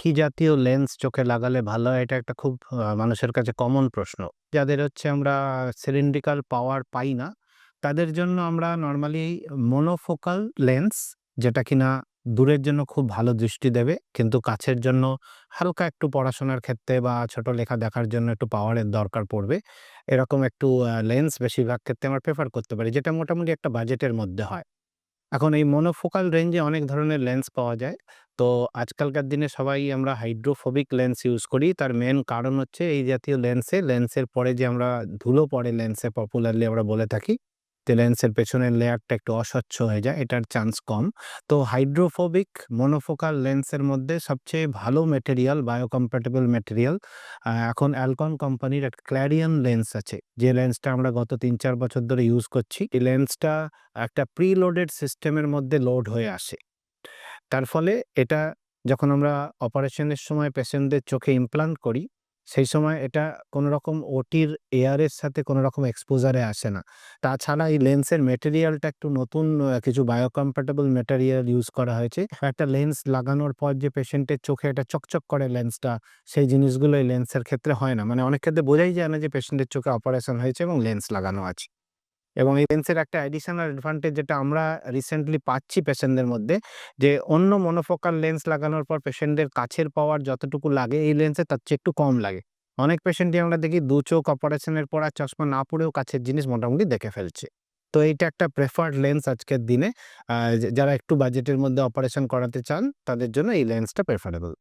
কি জাতীয় লেন্স চোখে লাগালে ভালো হয়? এটা একটা খুব মানুষের কাছে কমন প্রশ্ন। যাদের হচ্ছে আমরা সিলিন্ড্রিক্যাল পাওয়ার পাই না, তাদের জন্য আমরা নরমালি মোনোফোকাল লেন্স, যেটা কিনা দূরের জন্য খুব ভালো দৃষ্টি দেবে, কিন্তু কাছের জন্য হালকা একটু পড়াশোনার ক্ষেত্রে বা ছোট লেখা দেখার জন্য একটু পাওয়ারের দরকার পড়বে। এরকম একটু লেন্স বেশিরভাগ ক্ষেত্রে আমরা প্রেফার করতে পারি, যেটা মোটামুটি একটা বাজেটের মধ্যে হয়। এখন এই মনোফোকাল রেঞ্জে অনেক ধরনের লেন্স পাওয়া যায়। তো আজকালকার দিনে সবাই আমরা হাইড্রোফোবিক লেন্স ইউজ করি। তার মেইন কারণ হচ্ছে এই জাতীয় লেন্সের পরে যে আমরা ধুলো পড়ে লেন্সে, পপুলারলি আমরা বলে থাকি যে লেন্সের পেছনের লেয়ারটা একটু অস্বচ্ছ হয়ে যায়, এটার চান্স কম। তো হাইড্রোফোবিক মনোফোকাল লেন্সের মধ্যে সবচেয়ে ভালো ম্যাটেরিয়াল, বায়োকম্প্যাটিবল ম্যাটেরিয়াল, এখন অ্যালকন কোম্পানির একটা ক্ল্যারিয়ন লেন্স আছে। যে লেন্সটা আমরা গত ৩-৪ বছর ধরে ইউজ করছি। এই লেন্সটা একটা প্রিলোডেড সিস্টেমের মধ্যে লোড হয়ে আসে। তার ফলে এটা যখন আমরা অপারেশনের সময় পেশেন্টদের চোখে ইমপ্লান্ট করি, সেই সময় এটা কোনো রকম ওটির এয়ারের সাথে কোনো রকম এক্সপোজারে আসে না। তাছাড়া এই লেন্সের ম্যাটেরিয়ালটা একটু নতুন, কিছু বায়োকম্প্যাটিবল ম্যাটেরিয়াল ইউজ করা হয়েছে। একটা লেন্স লাগানোর পর যে পেশেন্টের চোখে এটা চকচক করে লেন্সটা, সেই জিনিসগুলো এই লেন্সের ক্ষেত্রে হয় না। মানে অনেক ক্ষেত্রে বোঝাই যায় না যে পেশেন্টের চোখে অপারেশন হয়েছে এবং লেন্স লাগানো আছে। এবং এই লেন্সের একটা অ্যাডিশনাল অ্যাডভান্টেজ যেটা আমরা রিসেন্টলি পাচ্ছি পেশেন্টদের মধ্যে, যে অন্য মনোফোকাল লেন্স লাগানোর পর পেশেন্টদের কাছের পাওয়ার যতটুকু লাগে এই লেন্সে তার চেয়ে একটু কম লাগে। অনেক পেশেন্টই আমরা দেখি ২ চোখ অপারেশনের পর আর চশমা না পড়েও কাছের জিনিস মোটামুটি দেখে ফেলছে। তো এইটা একটা প্রেফার্ড লেন্স আজকের দিনে। যারা একটু বাজেটের মধ্যে অপারেশন করাতে চান তাদের জন্য এই লেন্সটা প্রেফারেবল।